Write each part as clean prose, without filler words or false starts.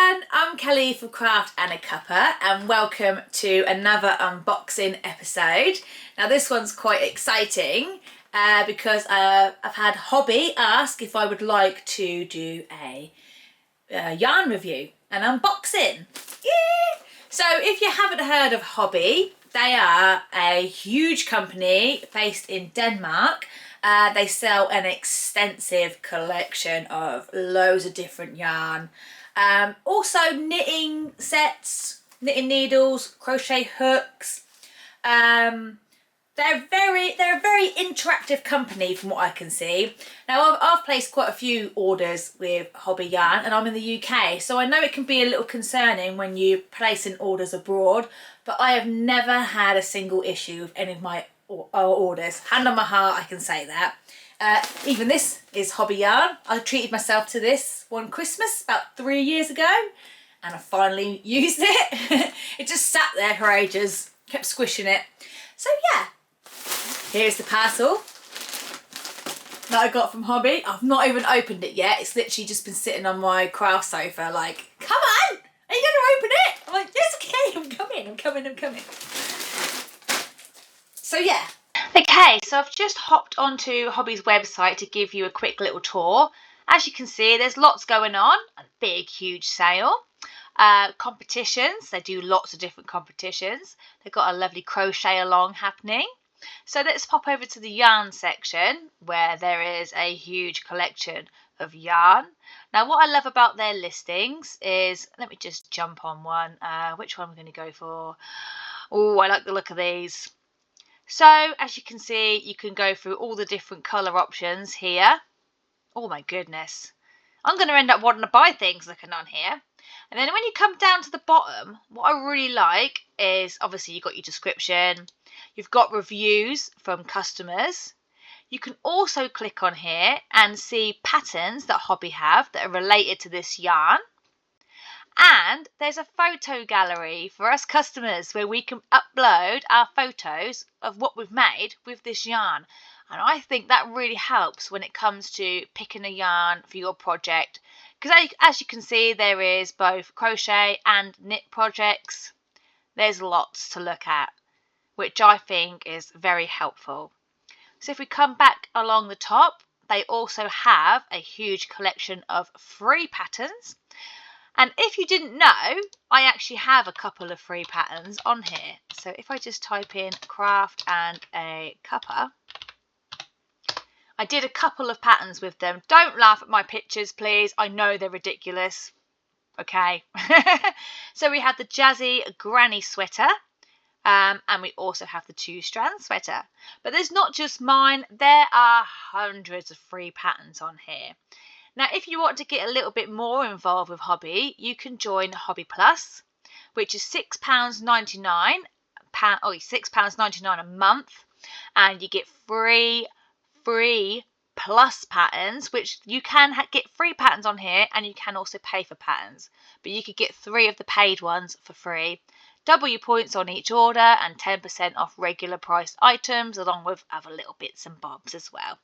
everyone, I'm Kelly for Craft and a Cuppa and welcome to another unboxing episode. Now this one's quite exciting because I've had Hobbii ask if I would like to do a yarn review, an unboxing. Yeah! So if you haven't heard of Hobbii, they are a huge company based in Denmark. They sell an extensive collection of loads of different yarn. Also knitting sets, knitting needles, crochet hooks. They're a very interactive company from what I can see. Now I've placed quite a few orders with Hobbii yarn and I'm in the UK, so I know it can be a little concerning when you're placing orders abroad, but I have never had a single issue with any of my orders. Hand on my heart, I can say that. Even this is Hobbii yarn. I treated myself to this one Christmas about 3 years ago and I finally used it. It just sat there for ages, kept squishing it. So yeah, here's the parcel that I got from Hobbii. I've not even opened it yet. It's literally just been sitting on my craft sofa like, come on, are you going to open it? I'm like, yes, okay, I'm coming. So yeah. Okay, so I've just hopped onto Hobbii's website to give you a quick little tour. As you can see, there's lots going on. A big, huge sale. Competitions. They do lots of different competitions. They've got a lovely crochet along happening. So let's pop over to the yarn section where there is a huge collection of yarn. Now what I love about their listings is, let me just jump on one. Which one am I going to go for? Oh, I like the look of these. So as you can see, you can go through all the different colour options here. Oh my goodness. I'm going to end up wanting to buy things looking on here. And then when you come down to the bottom, what I really like is obviously you've got your description. You've got reviews from customers. You can also click on here and see patterns that Hobbii have that are related to this yarn. And there's a photo gallery for us customers where we can upload our photos of what we've made with this yarn. And I think that really helps when it comes to picking a yarn for your project. Because as you can see, there is both crochet and knit projects. There's lots to look at, which I think is very helpful. So if we come back along the top, they also have a huge collection of free patterns. And if you didn't know, I actually have a couple of free patterns on here. So if I just type in craft and a cuppa, I did a couple of patterns with them. Don't laugh at my pictures, please. I know they're ridiculous. Okay. So we have the jazzy granny sweater. And we also have the 2-strand sweater. But there's not just mine. There are hundreds of free patterns on here. Now, if you want to get a little bit more involved with Hobbii, you can join Hobbii Plus, which is £6.99, £6.99 a month, and you get free plus patterns, which you can get free patterns on here, and you can also pay for patterns. But you could get 3 of the paid ones for free. Double your points on each order and 10% off regular priced items, along with other little bits and bobs as well.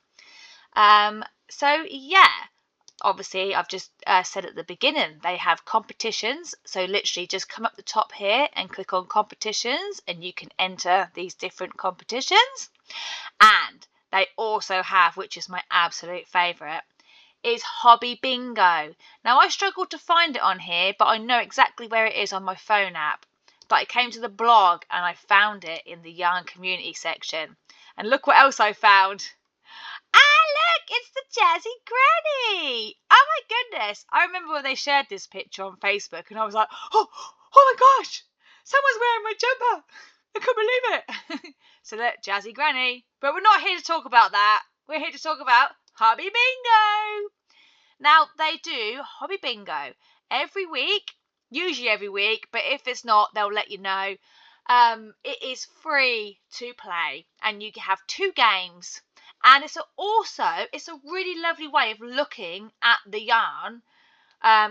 So yeah. Obviously, I've just said at the beginning, they have competitions. So literally just come up the top here and click on competitions and you can enter these different competitions. And they also have, which is my absolute favourite, is Hobbii Bingo. Now, I struggled to find it on here, but I know exactly where it is on my phone app. But I came to the blog and I found it in the yarn community section. And look what else I found. Look, it's the Jazzy Granny. Oh my goodness. I remember when they shared this picture on Facebook and I was like, oh my gosh, someone's wearing my jumper. I can't believe it. So look, Jazzy Granny. But we're not here to talk about that. We're here to talk about Hobbii Bingo. Now, they do Hobbii Bingo every week, usually every week, but if it's not, they'll let you know. It is free to play and you have 2 games. And it's a really lovely way of looking at the yarn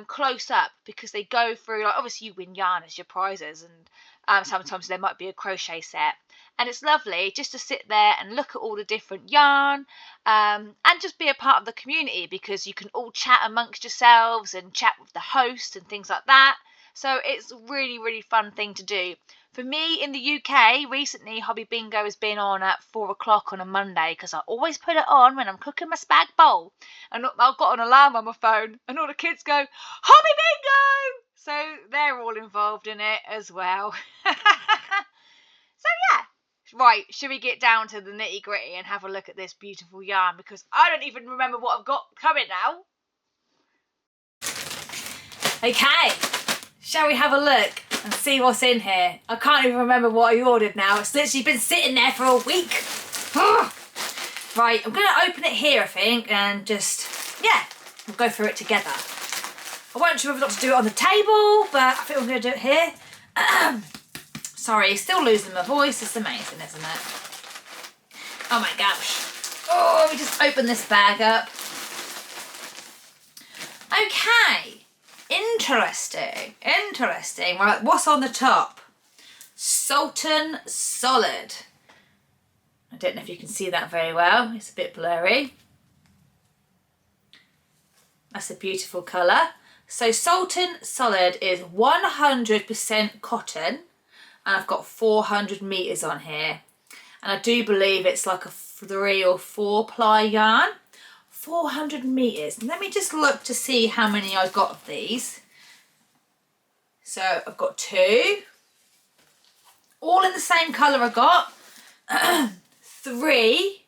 close up, because they go through, like, obviously you win yarn as your prizes, and sometimes there might be a crochet set. and it's lovely just to sit there and look at all the different yarn, and just be a part of the community, because you can all chat amongst yourselves and chat with the host and things like that. So it's a really, really fun thing to do. For me in the UK, recently Hobby Bingo has been on at 4 o'clock on a Monday, because I always put it on when I'm cooking my spag bowl. And I've got an alarm on my phone, and all the kids go, Hobby Bingo! So they're all involved in it as well. So yeah. Right, should we get down to the nitty gritty and have a look at this beautiful yarn? Because I don't even remember what I've got coming now. Okay, shall we have a look and see what's in here? I can't even remember what I ordered now. It's literally been sitting there for a week. Right, I'm going to open it here, I think, and just, yeah, we'll go through it together. I wasn't sure whether or not to do it on the table, but I think we're going to do it here. Sorry, still losing my voice. It's amazing, isn't it? Oh my gosh. Oh, let me just open this bag up. Okay. Interesting. Interesting. Right, what's on the top? Tcen Solid. I don't know if you can see that very well. It's a bit blurry. That's a beautiful colour. So Tcen Solid is 100% cotton, and I've got 400 metres on here. And I do believe it's like a 3 or 4 ply yarn. 400 metres. Let me just look to see how many I got of these. So I've got 2. All in the same colour I got. 3.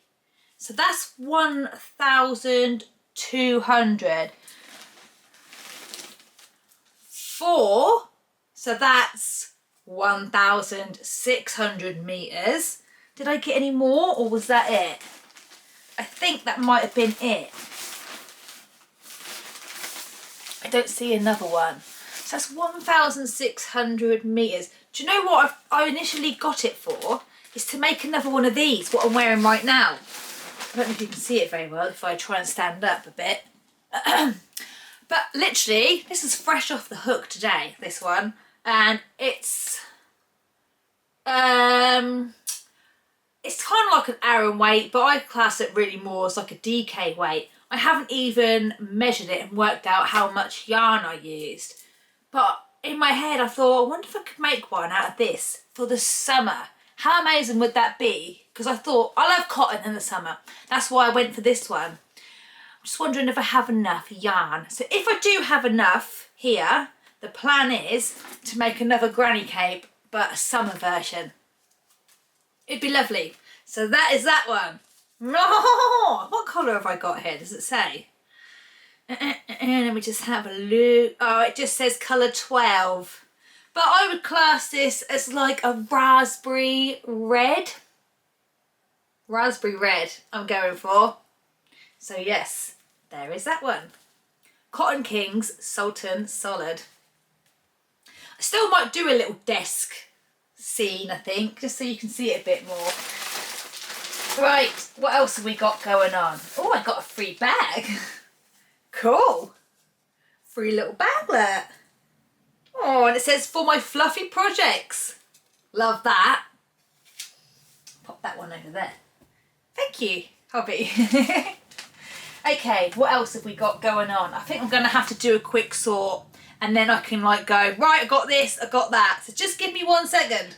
So that's 1,200. 4. So that's 1,600 metres. Did I get any more, or was that it? I think that might have been it. I don't see another one. So that's 1,600 metres. Do you know what I initially got it for? Is to make another one of these, what I'm wearing right now. I don't know if you can see it very well if I try and stand up a bit. But literally, this is fresh off the hook today, this one. And it's kind of like an Aran weight, but I class it really more as like a DK weight. I haven't even measured it and worked out how much yarn I used. But in my head I thought, I wonder if I could make one out of this for the summer. How amazing would that be? Because I thought, I love cotton in the summer. That's why I went for this one. I'm just wondering if I have enough yarn. So if I do have enough here, the plan is to make another granny cape, but a summer version. It'd be lovely. So that is that one. Oh, what colour have I got here? Does it say? Let me just have a look. Oh, it just says colour 12. But I would class this as like a raspberry red. Raspberry red I'm going for. So yes, there is that one. Cotton Kings Tcen Solid. I still might do a little desk scene, I think, just so you can see it a bit more. Right, what else have we got going on? Oh, I got a free bag. Cool. Free little baglet. Oh, and it says for my fluffy projects. Love that. Pop that one over there. Thank you, Hobby. Okay, what else have we got going on? I think I'm going to have to do a quick sort, and then I can like go, right, I got this, I got that. So just give me 1 second.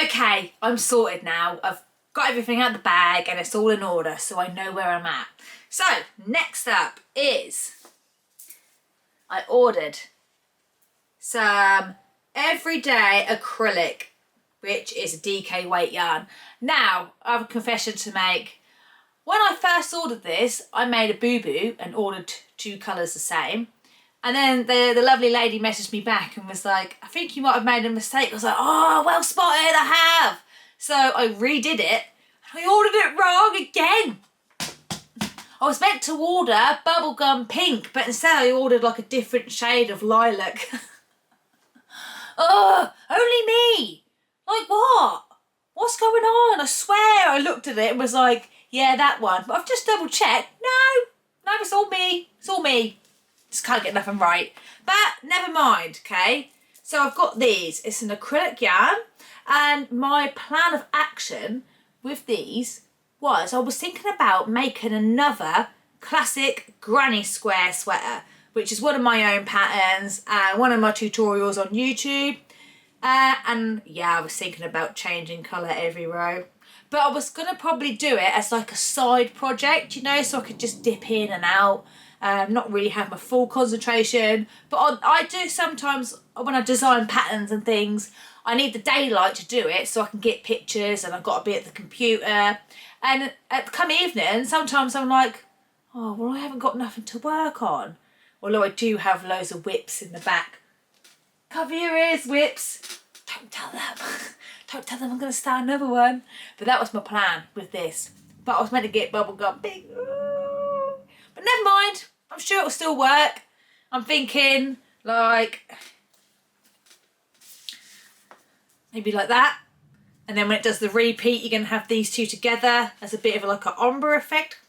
Okay, I'm sorted now. I've got everything out of the bag and it's all in order, so I know where I'm at. So, next up is, I ordered some everyday acrylic, which is a DK weight yarn. Now, I have a confession to make. When I first ordered this, I made a boo-boo and ordered 2 colours the same. And then the lovely lady messaged me back and was like, I think you might have made a mistake. I was like, oh, well spotted, I have. So I redid it. I ordered it wrong again. I was meant to order bubblegum pink, but instead I ordered like a different shade of lilac. Oh, only me. Like what? What's going on? I swear I looked at it and was like, yeah, that one. But I've just double checked. No, it's all me. It's all me. Just can't get nothing right. But never mind, okay? So I've got these. It's an acrylic yarn, and my plan of action with these was I was thinking about making another classic granny square sweater, which is one of my own patterns and one of my tutorials on YouTube. And yeah, I was thinking about changing colour every row. But I was going to probably do it as like a side project, you know, so I could just dip in and out. Not really have my full concentration. But I do sometimes, when I design patterns and things, I need the daylight to do it so I can get pictures and I've got to be at the computer. And come evening, sometimes I'm like, oh, well, I haven't got nothing to work on. Although I do have loads of whips in the back. Cover your ears, whips. Don't tell them. Don't tell them I'm going to start another one. But that was my plan with this. But I was meant to get bubblegum big. But never mind. I'm sure it'll still work. I'm thinking like maybe like that. And then when it does the repeat, you're going to have these two together as a bit of like an ombre effect.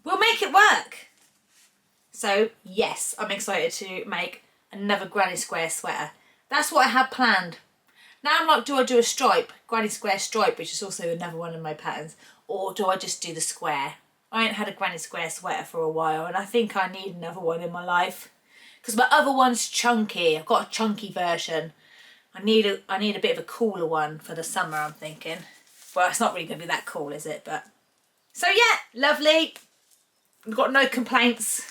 We'll make it work. So yes, I'm excited to make another granny square sweater. That's what I had planned. Now I'm like, do I do a stripe, granny square stripe, which is also another one of my patterns, or do I just do the square? I ain't had a granny square sweater for a while, and I think I need another one in my life because my other one's chunky. I've got a chunky version. I need a bit of a cooler one for the summer, I'm thinking. Well, it's not really going to be that cool, is it? But so yeah, lovely. I've got no complaints.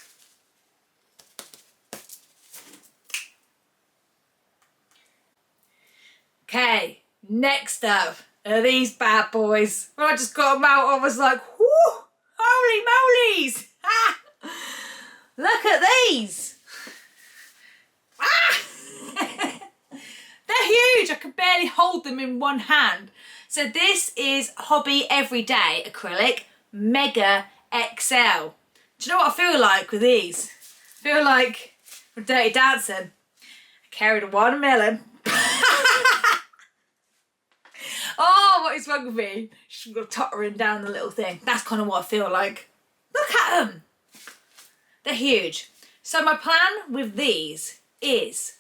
Okay, next up are these bad boys. When I just got them out, I was like, whoo, holy molies. Ah, look at these. Ah. They're huge. I can barely hold them in one hand. So this is Hobbii Everyday Acrylic Mega XL. Do you know what I feel like with these? I feel like from Dirty Dancing. I carried a watermelon. Oh, what is wrong with me? She's got tottering down the little thing. That's kind of what I feel like. Look at them. They're huge. So my plan with these is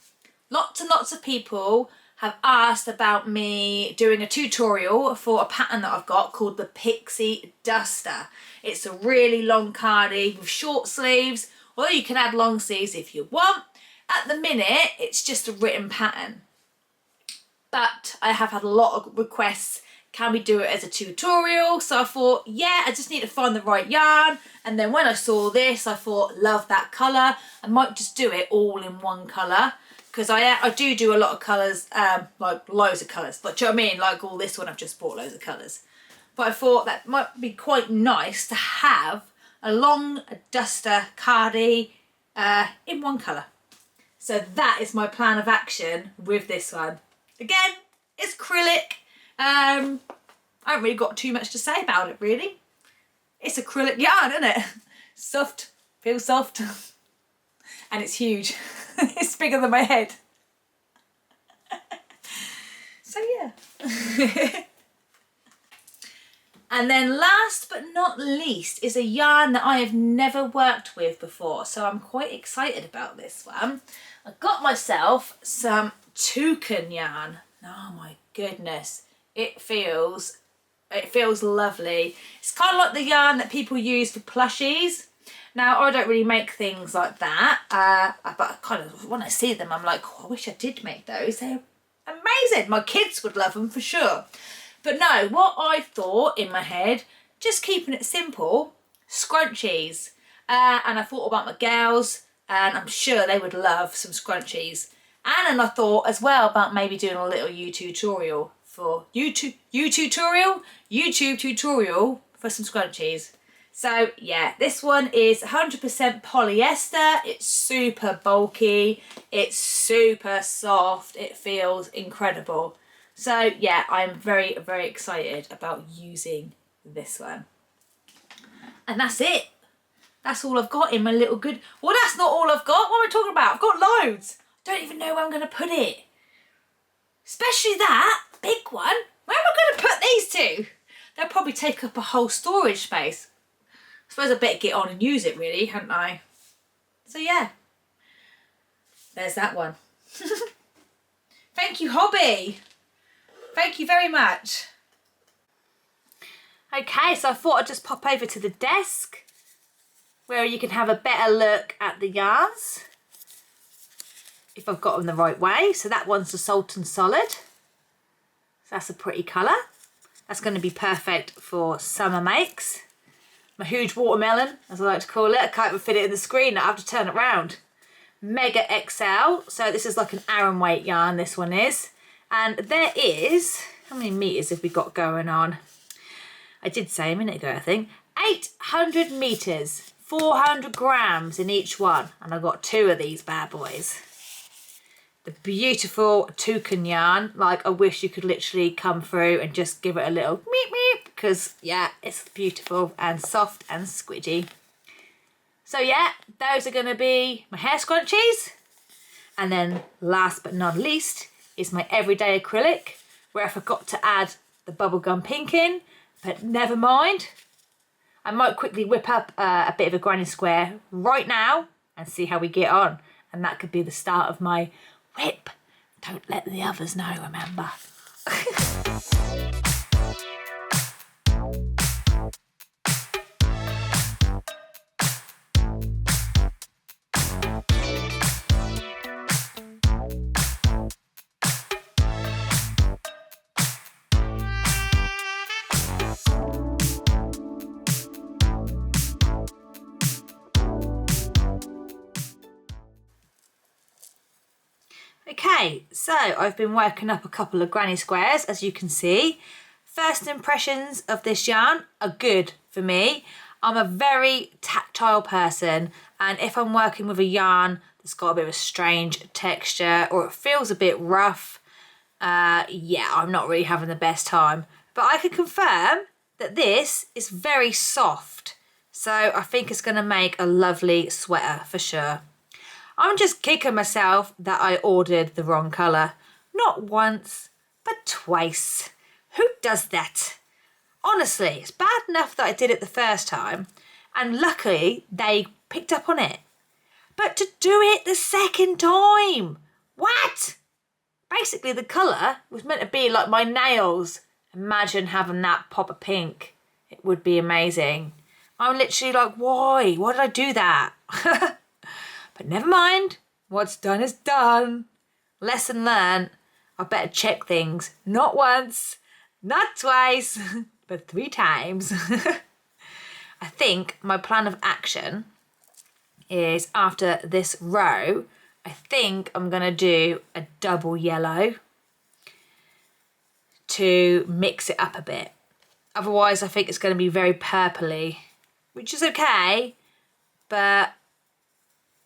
lots and lots of people have asked about me doing a tutorial for a pattern that I've got called the Pixie Duster. It's a really long cardie with short sleeves, although you can add long sleeves if you want. At the minute, it's just a written pattern. But I have had a lot of requests, can we do it as a tutorial? So I thought, yeah, I just need to find the right yarn. And then when I saw this, I thought, love that colour. I might just do it all in one colour. Because I do a lot of colours, like loads of colours. But do you know what I mean? Like all this one, I've just bought loads of colours. But I thought that might be quite nice to have a long duster cardie in one colour. So that is my plan of action with this one. Again, it's acrylic. I haven't really got too much to say about it, really. It's acrylic yarn, isn't it? Soft, feels soft. And it's huge. It's bigger than my head. So yeah. And then last but not least is a yarn that I have never worked with before. So I'm quite excited about this one. I got myself some Tcen yarn. Oh my goodness, it feels lovely. It's kind of like the yarn that people use for plushies. Now I don't really make things like that, but kind of when I see them I'm like, oh, I wish I did make those. They're amazing. My kids would love them for sure. But no, what I thought in my head, just keeping it simple, scrunchies. And I thought about my girls, and I'm sure they would love some scrunchies. And then I thought as well about maybe doing a little YouTube tutorial for YouTube tutorial for some scrunchies. So yeah, this one is 100% polyester. It's super bulky. It's super soft. It feels incredible. So yeah, I'm very, very excited about using this one. And that's it. That's all I've got in my little good... Well, that's not all I've got. What am I talking about? I've got loads. Don't even know where I'm going to put it. Especially that big one. Where am I going to put these two? They'll probably take up a whole storage space. I suppose I better get on and use it really, hadn't I? So yeah. There's that one. Thank you, Hobbii. Thank you very much. Okay, so I thought I'd just pop over to the desk where you can have a better look at the yarns, if I've got them the right way. So that one's the Sultan Solid. So that's a pretty colour. That's going to be perfect for summer makes. My huge watermelon, as I like to call it. I can't even fit it in the screen. I have to turn it round. Mega XL. So this is like an Aran weight yarn, this one is. And there is, how many metres have we got going on? I did say a minute ago, I think. 800 metres, 400 grams in each one. And I've got 2 of these bad boys. The beautiful Tcen yarn. Like, I wish you could literally come through and just give it a little meep meep. Because, yeah, it's beautiful and soft and squidgy. So, yeah, those are going to be my hair scrunchies. And then, last but not least, is my everyday acrylic, where I forgot to add the bubblegum pink in, but never mind. I might quickly whip up a bit of a granny square right now and see how we get on. And that could be the start of my whip. Don't let the others know, remember. Okay, so I've been working up a couple of granny squares, as you can see. First impressions of this yarn are good for me. I'm a very tactile person, and if I'm working with a yarn that's got a bit of a strange texture or it feels a bit rough, yeah, I'm not really having the best time. But I can confirm that this is very soft, so I think it's going to make a lovely sweater for sure. I'm just kicking myself that I ordered the wrong colour. Not once, but twice. Who does that? Honestly, it's bad enough that I did it the first time, and luckily they picked up on it. But to do it the second time, what? Basically, the colour was meant to be like my nails. Imagine having that pop of pink. It would be amazing. I'm literally like, why? Why did I do that? But never mind, what's done is done. Lesson learned, I better check things, not once, not twice, but 3 times. I think my plan of action is after this row, I think I'm going to do a double yellow to mix it up a bit. Otherwise, I think it's going to be very purpley, which is okay, but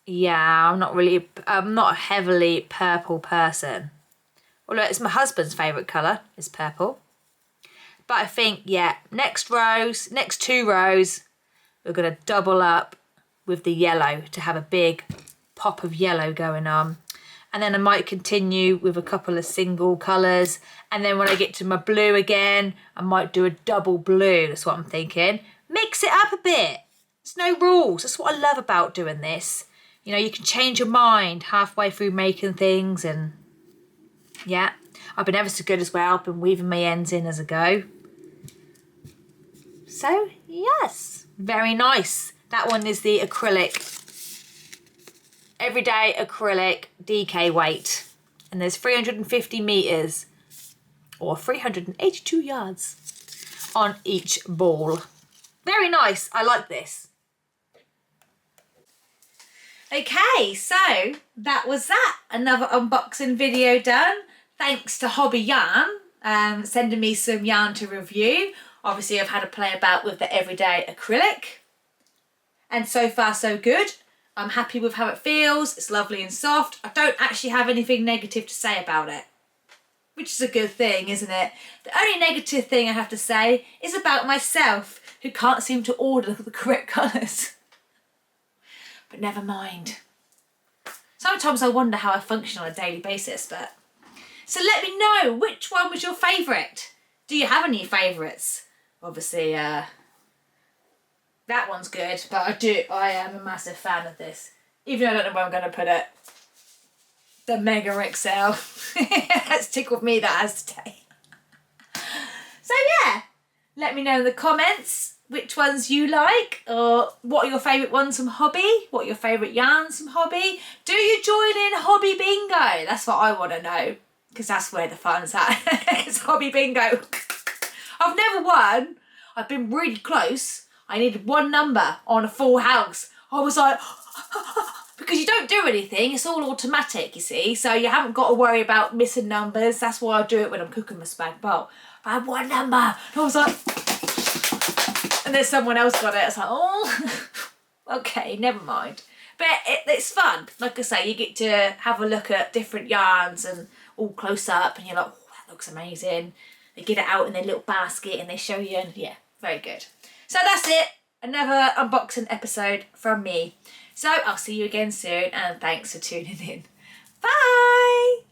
yeah, I'm not a heavily purple person. Although it's my husband's favourite colour, is purple. But I think, yeah, next 2 rows, we're going to double up with the yellow to have a big pop of yellow going on. And then I might continue with a couple of single colours. And then when I get to my blue again, I might do a double blue. That's what I'm thinking. Mix it up a bit. There's no rules. That's what I love about doing this. You know, you can change your mind halfway through making things, and yeah, I've been ever so good as well. I've been weaving my ends in as I go. So, yes, very nice. That one is the acrylic, everyday acrylic DK weight. And there's 350 metres or 382 yards on each ball. Very nice. I like this. Okay, so that was that. Another unboxing video done. Thanks to Hobbii Yarn sending me some yarn to review. Obviously, I've had a play about with the everyday acrylic. And so far, so good. I'm happy with how it feels. It's lovely and soft. I don't actually have anything negative to say about it, which is a good thing, isn't it? The only negative thing I have to say is about myself, who can't seem to order the correct colours. But never mind. Sometimes I wonder how I function on a daily basis, but... So let me know, which one was your favourite? Do you have any favourites? Obviously, that one's good, but I am a massive fan of this. Even though I don't know where I'm going to put it. The Mega XL. That's tickled me, that has today. So yeah, let me know in the comments which ones you like, or what are your favourite ones from Hobbii, what are your favourite yarns from Hobbii. Do you join in Hobbii Bingo? That's what I want to know, because that's where the fun's at. It's Hobbii Bingo. I've never won. I've been really close. I needed one number on a full house. I was like, because you don't do anything, it's all automatic, you see, so you haven't got to worry about missing numbers. That's why I do it when I'm cooking my spag bowl. I had one number, and I was like, and then someone else got it. I was like, oh, okay, never mind. But it's fun. Like I say, you get to have a look at different yarns and all close up, and you're like, oh, that looks amazing. They get it out in their little basket and they show you, and yeah, very good. So that's it. Another unboxing episode from me. So I'll see you again soon, and thanks for tuning in. Bye!